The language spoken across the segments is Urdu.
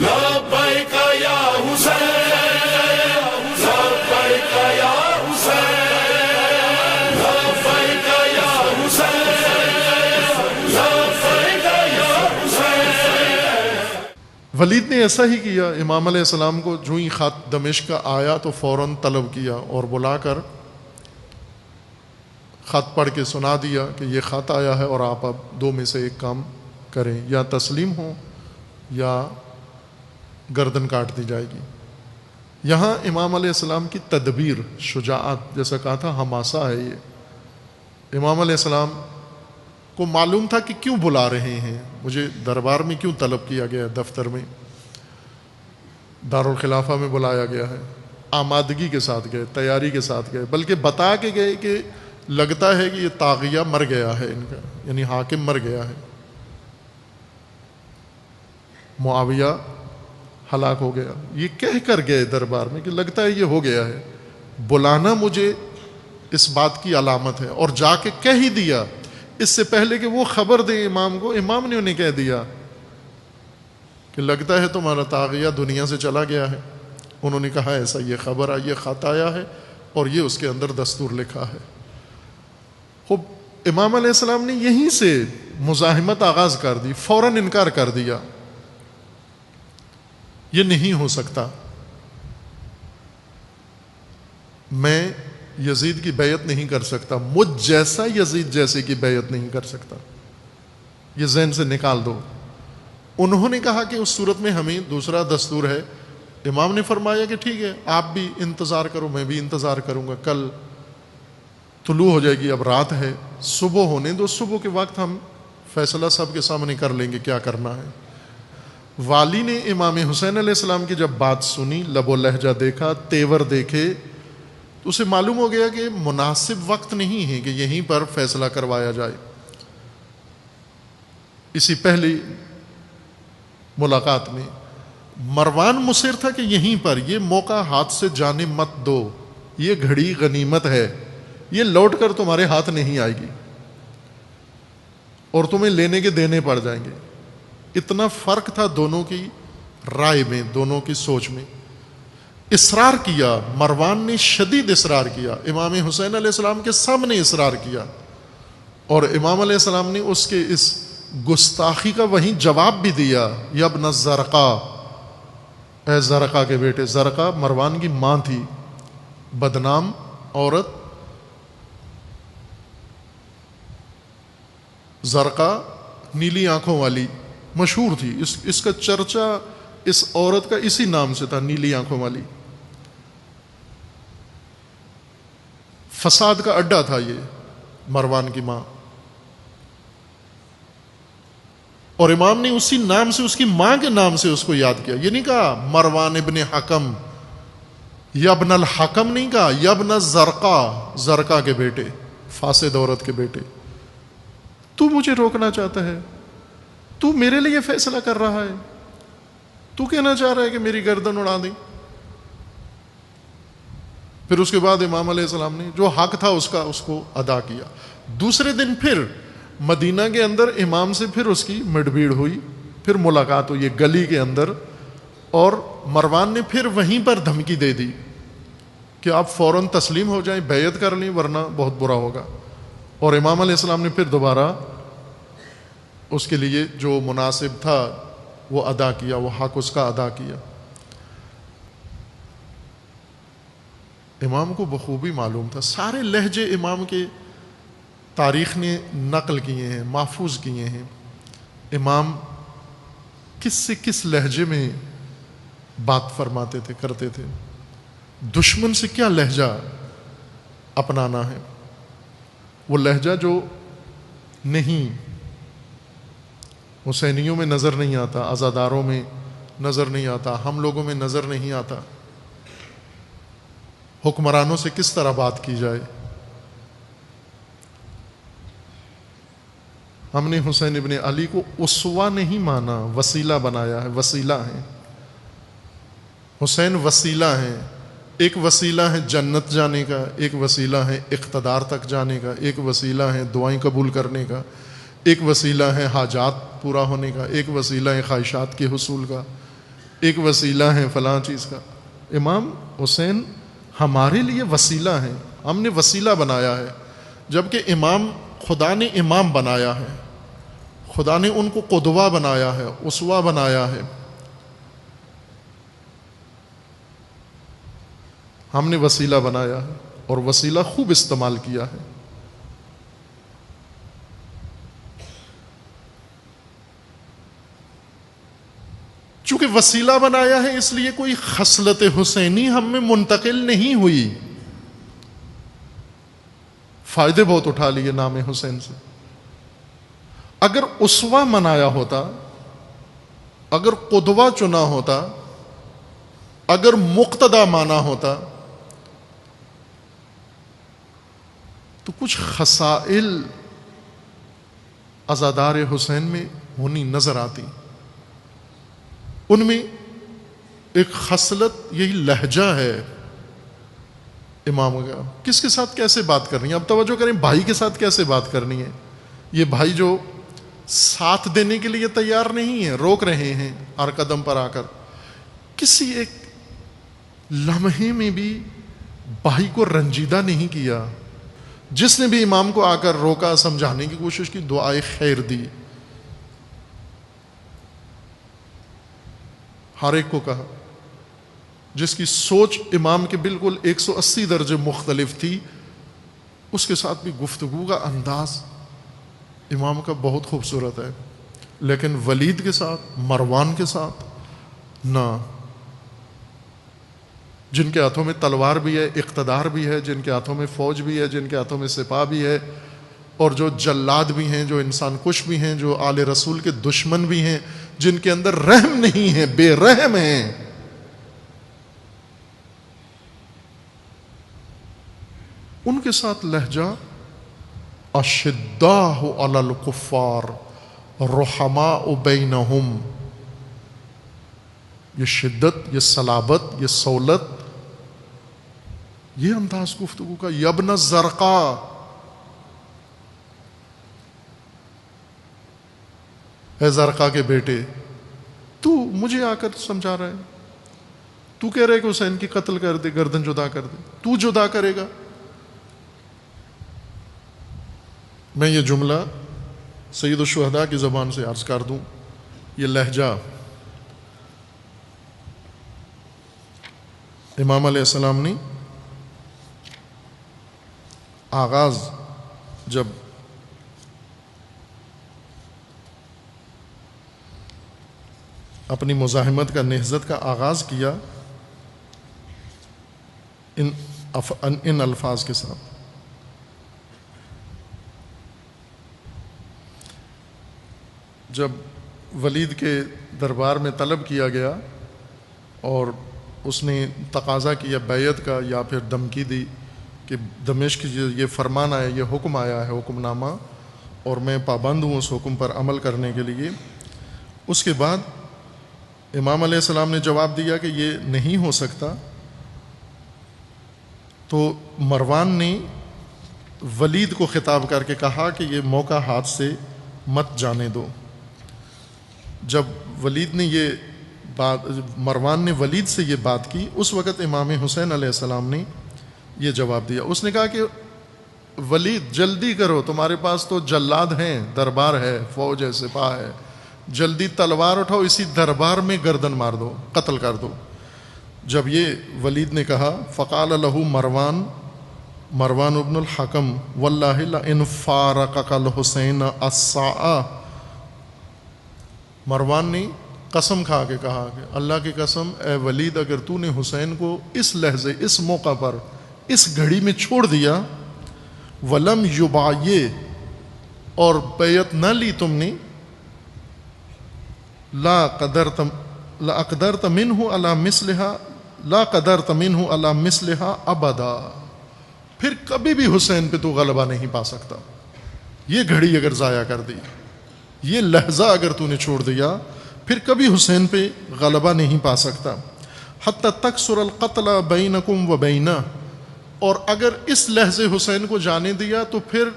لبیک یا حسین، لبیک یا حسین، لبیک یا حسین، لبیک یا حسین۔ ولید نے ایسا ہی کیا، امام علیہ السلام کو جو ہی خط دمشق کا آیا تو فوراً طلب کیا اور بلا کر خط پڑھ کے سنا دیا کہ یہ خط آیا ہے اور آپ اب دو میں سے ایک کام کریں، یا تسلیم ہوں یا گردن کاٹ دی جائے گی۔ یہاں امام علیہ السلام کی تدبیر، شجاعت، جیسا کہا تھا حماسہ ہے یہ۔ امام علیہ السلام کو معلوم تھا کہ کیوں بلا رہے ہیں، مجھے دربار میں کیوں طلب کیا گیا ہے، دفتر میں، دارالخلافہ میں بلایا گیا ہے۔ آمادگی کے ساتھ گئے، تیاری کے ساتھ گئے، بلکہ بتا کے گئے کہ لگتا ہے کہ یہ طاغیہ مر گیا ہے ان کا، یعنی حاکم مر گیا ہے، معاویہ ہلاک ہو گیا، یہ کہہ کر گئے دربار میں کہ لگتا ہے یہ ہو گیا ہے، بلانا مجھے اس بات کی علامت ہے، اور جا کے کہہ ہی دیا اس سے پہلے کہ وہ خبر دیں امام کو۔ امام نے انہیں کہہ دیا کہ لگتا ہے تمہارا طاغیہ دنیا سے چلا گیا ہے۔ انہوں نے کہا ایسا، یہ خبر آئی، یہ خط آیا ہے اور یہ اس کے اندر دستور لکھا ہے۔ خوب امام علیہ السلام نے یہیں سے مزاحمت آغاز کر دی، فوراً انکار کر دیا، یہ نہیں ہو سکتا، میں یزید کی بیعت نہیں کر سکتا، مجھ جیسا یزید جیسے کی بیعت نہیں کر سکتا، یہ ذہن سے نکال دو۔ انہوں نے کہا کہ اس صورت میں ہمیں دوسرا دستور ہے۔ امام نے فرمایا کہ ٹھیک ہے، آپ بھی انتظار کرو، میں بھی انتظار کروں گا، کل طلوع ہو جائے گی، اب رات ہے، صبح ہونے دو، صبح کے وقت ہم فیصلہ سب کے سامنے کر لیں گے کیا کرنا ہے۔ والی نے امام حسین علیہ السلام کی جب بات سنی، لب و لہجہ دیکھا، تیور دیکھے، تو اسے معلوم ہو گیا کہ مناسب وقت نہیں ہے کہ یہیں پر فیصلہ کروایا جائے۔ اسی پہلی ملاقات میں مروان مصر تھا کہ یہیں پر یہ موقع ہاتھ سے جانے مت دو، یہ گھڑی غنیمت ہے، یہ لوٹ کر تمہارے ہاتھ نہیں آئے گی اور تمہیں لینے کے دینے پڑ جائیں گے۔ اتنا فرق تھا دونوں کی رائے میں، دونوں کی سوچ میں۔ اصرار کیا، مروان نے شدید اصرار کیا، امام حسین علیہ السلام کے سامنے اصرار کیا، اور امام علیہ السلام نے اس کے اس گستاخی کا وہیں جواب بھی دیا، یا ابن الزرقا، اے زرقا کے بیٹے۔ زرقا مروان کی ماں تھی، بدنام عورت، زرقا نیلی آنکھوں والی مشہور تھی، اس کا چرچا اس عورت کا اسی نام سے تھا، نیلی آنکھوں والی۔ فساد کا اڈا تھا یہ مروان کی ماں، اور امام نے اسی نام سے، اس کی ماں کے نام سے اس کو یاد کیا۔ یہ نہیں کہا مروان ابن حکم، یا ابن الحکم نہیں کہا، یا ابن الزرقا، زرقا کے بیٹے، فاسد عورت کے بیٹے۔ تو مجھے روکنا چاہتا ہے، تو میرے لیے فیصلہ کر رہا ہے، تو کہنا چاہ رہا ہے کہ میری گردن اڑا دیں۔ پھر اس کے بعد امام علیہ السلام نے جو حق تھا اس کو ادا کیا۔ دوسرے دن پھر مدینہ کے اندر امام سے پھر اس کی مڈبھیڑ ہوئی، پھر ملاقات ہوئی گلی کے اندر، اور مروان نے پھر وہیں پر دھمکی دے دی کہ آپ فوراً تسلیم ہو جائیں، بیعت کر لیں ورنہ بہت برا ہوگا۔ اور امام علیہ السلام نے پھر دوبارہ اس کے لیے جو مناسب تھا وہ ادا کیا، وہ حق اس کا ادا کیا۔ امام کو بخوبی معلوم تھا، سارے لہجے امام کے تاریخ نے نقل کیے ہیں، محفوظ کیے ہیں، امام کس سے کس لہجے میں بات فرماتے تھے، کرتے تھے، دشمن سے کیا لہجہ اپنانا ہے، وہ لہجہ جو نہیں حسینیوں میں نظر نہیں آتا، عزاداروں میں نظر نہیں آتا، ہم لوگوں میں نظر نہیں آتا، حکمرانوں سے کس طرح بات کی جائے۔ ہم نے حسین ابن علی کو اسوہ نہیں مانا، وسیلہ بنایا ہے، وسیلہ ہیں، حسین وسیلہ ہیں۔ ایک وسیلہ ہے جنت جانے کا، ایک وسیلہ ہے اقتدار تک جانے کا، ایک وسیلہ ہے دعائیں قبول کرنے کا، ایک وسیلہ ہے حاجات پورا ہونے کا، ایک وسیلہ ہے خواہشات کے حصول کا، ایک وسیلہ ہے فلاں چیز کا. امام حسین ہمارے لیے وسیلہ ہیں، ہم نے وسیلہ بنایا ہے، جبکہ امام خدا نے امام بنایا ہے، خدا نے ان کو قدوہ بنایا ہے، اسوہ بنایا ہے. ہم نے وسیلہ بنایا ہے اور وسیلہ خوب استعمال کیا ہے. چونکہ وسیلہ بنایا ہے اس لیے کوئی خصلت حسینی ہم میں منتقل نہیں ہوئی. فائدے بہت اٹھا لیے نام حسین سے. اگر اسوہ منایا ہوتا، اگر قدوہ چنا ہوتا، اگر مقتدی مانا ہوتا تو کچھ خصائل عزادار حسین میں ہونی نظر آتی. ان میں ایک خصلت یہی لہجہ ہے امام کا، کس کے ساتھ کیسے بات کرنی ہے. اب توجہ کریں، بھائی کے ساتھ کیسے بات کرنی ہے. یہ بھائی جو ساتھ دینے کے لیے تیار نہیں ہے، روک رہے ہیں ہر قدم پر آ کر. کسی ایک لمحے میں بھی بھائی کو رنجیدہ نہیں کیا. جس نے بھی امام کو آ کر روکا، سمجھانے کی کوشش کی، دعائے خیر دی. ہر ایک کو کہا. جس کی سوچ امام کے بالکل 180 درجے مختلف تھی، اس کے ساتھ بھی گفتگو کا انداز امام کا بہت خوبصورت ہے. لیکن ولید کے ساتھ، مروان کے ساتھ نہ. جن کے ہاتھوں میں تلوار بھی ہے، اقتدار بھی ہے، جن کے ہاتھوں میں فوج بھی ہے، جن کے ہاتھوں میں سپاہ بھی ہے، اور جو جلاد بھی ہیں، جو انسان کش بھی ہیں، جو آل رسول کے دشمن بھی ہیں، جن کے اندر رحم نہیں ہے، بے رحم ہیں. ان کے ساتھ لہجہ اشداء علی الکفار رحماء بینہم. یہ شدت، یہ صلابت، یہ سولت، یہ انداز گفتگو کا. یبن الزرقاء، اے زرقاء کے بیٹے، تو مجھے آ کر سمجھا رہا ہے، تو کہہ رہے کہ حسین کی قتل کر دے، گردن جدا کر دے، تو جدا کرے گا. میں یہ جملہ سید الشہداء کی زبان سے عرض کر دوں. یہ لہجہ امام علیہ السلام نے آغاز جب اپنی مزاحمت کا، نہضت کا آغاز کیا ان الفاظ کے ساتھ. جب ولید کے دربار میں طلب کیا گیا اور اس نے تقاضا کیا بیعت کا یا پھر دھمکی دی کہ دمشق یہ فرمان آیا، یہ حکم آیا ہے، حکم نامہ، اور میں پابند ہوں اس حکم پر عمل کرنے کے لیے. اس کے بعد امام علیہ السلام نے جواب دیا کہ یہ نہیں ہو سکتا. تو مروان نے ولید کو خطاب کر کے کہا کہ یہ موقع ہاتھ سے مت جانے دو. جب ولید نے یہ بات، مروان نے ولید سے یہ بات کی، اس وقت امام حسین علیہ السلام نے یہ جواب دیا. اس نے کہا کہ ولید جلدی کرو، تمہارے پاس تو جلاد ہیں، دربار ہے، فوج ہے، سپاہ ہے، جلدی تلوار اٹھاؤ، اسی دربار میں گردن مار دو، قتل کر دو. جب یہ ولید نے کہا، فقال له مروان ابن الحکم واللہ لئن فارقک الحسین الساعہ. مروان نے قسم کھا کے کہا کہ اللہ کی قسم اے ولید، اگر تو نے حسین کو اس لحظے، اس موقع پر، اس گھڑی میں چھوڑ دیا، ولم یبایع، اور بیعت نہ لی تم نے، لا قدرت منہ علی مثلہا ابدا، پھر کبھی بھی حسین پہ تو غلبہ نہیں پا سکتا. یہ گھڑی اگر ضائع کر دی، یہ لحظہ اگر تو نے چھوڑ دیا، پھر کبھی حسین پہ غلبہ نہیں پا سکتا. حتی تکثر القتل بینکم و بینہ، اور اگر اس لحظے حسین کو جانے دیا تو پھر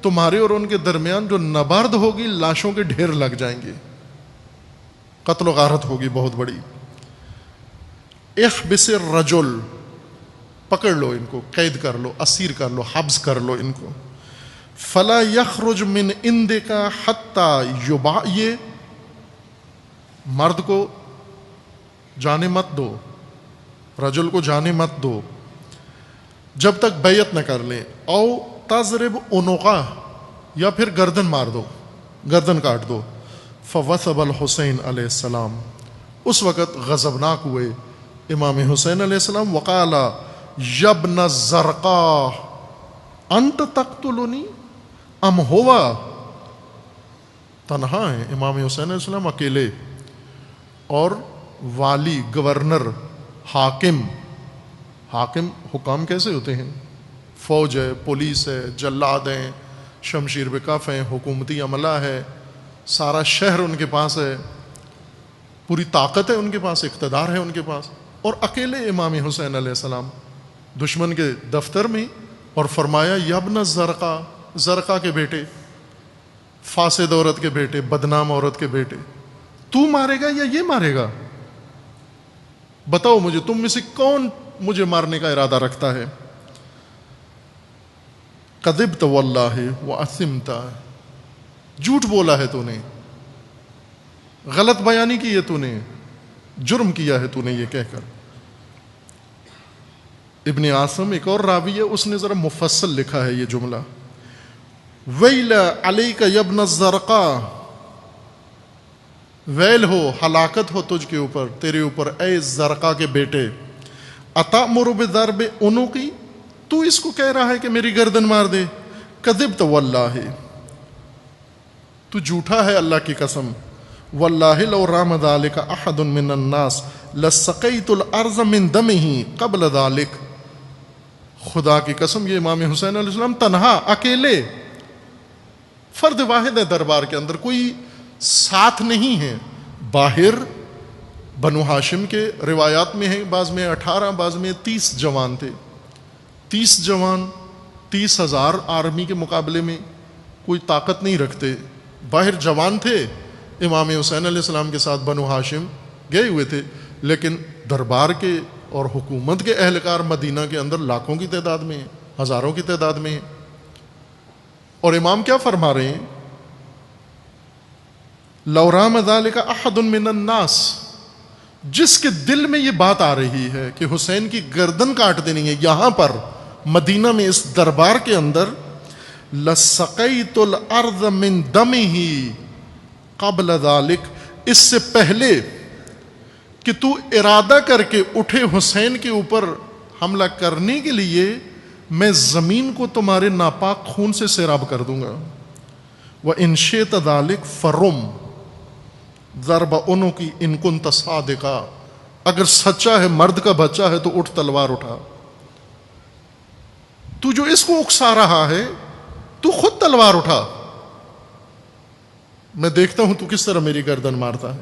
تمہارے اور ان کے درمیان جو نبرد ہوگی، لاشوں کے ڈھیر لگ جائیں گے، قتل و غارت ہوگی بہت بڑی. احبس الرجل، پکڑ لو ان کو، قید کر لو، اسیر کر لو، حبس کر لو ان کو. فلا یخرج من عندک حتی یہ مرد کو جانے مت دو، رجل کو جانے مت دو جب تک بیعت نہ کر لیں. او تضرب عنقہ، یا پھر گردن مار دو، گردن کاٹ دو. فوثب الحسین علیہ السلام، اس وقت غضبناک ہوئے امام حسین علیہ السلام. وقال یبن الزرقاء انت تقتلنی ام ہوا، تنہا ہیں امام حسین علیہ السلام اکیلے، اور والی، گورنر، حاکم حکام کیسے ہوتے ہیں، فوج ہے، پولیس ہے، جلاد ہیں، شمشیر بے کف ہیں، حکومتی عملہ ہے، سارا شہر ان کے پاس ہے، پوری طاقت ہے ان کے پاس، اقتدار ہے ان کے پاس، اور اکیلے امام حسین علیہ السلام دشمن کے دفتر میں. اور فرمایا یبن زرقا، زرقا کے بیٹے، فاسد عورت کے بیٹے، بدنام عورت کے بیٹے، تو مارے گا یا یہ مارے گا؟ بتاؤ مجھے، تم میں سے کون مجھے مارنے کا ارادہ رکھتا ہے؟ کذبت واللہ واثمت، جھوٹ بولا ہے تو نے، غلط بیانی کی ہے تو نے، جرم کیا ہے تو نے یہ کہہ کر. ابن عاصم ایک اور راوی ہے، اس نے ذرا مفصل لکھا ہے یہ جملہ. ویل علیک یبن الزرقاء، ویل ہو، ہلاکت ہو تجھ کے اوپر، تیرے اوپر اے زرقا کے بیٹے. اتأمر بضرب عنقی، تو اس کو کہہ رہا ہے کہ میری گردن مار دے. کذبت واللہ، تو جھوٹا ہے اللہ کی قسم. واللہ لو رام ذلک احد من الناس لسقیت الارض من دمہ قبل ذلک. خدا کی قسم، یہ امام حسین علیہ السلام تنہا، اکیلے، فرد واحد ہے دربار کے اندر، کوئی ساتھ نہیں ہے. باہر بنو ہاشم کے روایات میں ہیں، بعض میں 18، بعض میں 30 جوان تھے. 30 جوان 30,000 آرمی کے مقابلے میں کوئی طاقت نہیں رکھتے. باہر جوان تھے، امام حسین علیہ السلام کے ساتھ بنو ہاشم گئے ہوئے تھے، لیکن دربار کے اور حکومت کے اہلکار مدینہ کے اندر لاکھوں کی تعداد میں ہیں، ہزاروں کی تعداد میں ہیں. اور امام کیا فرما رہے ہیں؟ لو رام ذلک احد من الناس، جس کے دل میں یہ بات آ رہی ہے کہ حسین کی گردن کاٹ دینی ہے یہاں پر مدینہ میں، اس دربار کے اندر، لسقیت الارض من دمہ قبل ذلک، اس سے پہلے کہ تو ارادہ کر کے اٹھے حسین کے اوپر حملہ کرنے کے لیے، میں زمین کو تمہارے ناپاک خون سے سیراب کر دوں گا. وَإِن شِئْتَ ذَلِكَ فَرُمْ ضرب عنقی ان كنت صادقا، اگر سچا ہے، مرد کا بچہ ہے، تو اٹھ تلوار اٹھا. تو جو اس کو اکسا رہا ہے، تو خود تلوار اٹھا، میں دیکھتا ہوں تو کس طرح میری گردن مارتا ہے.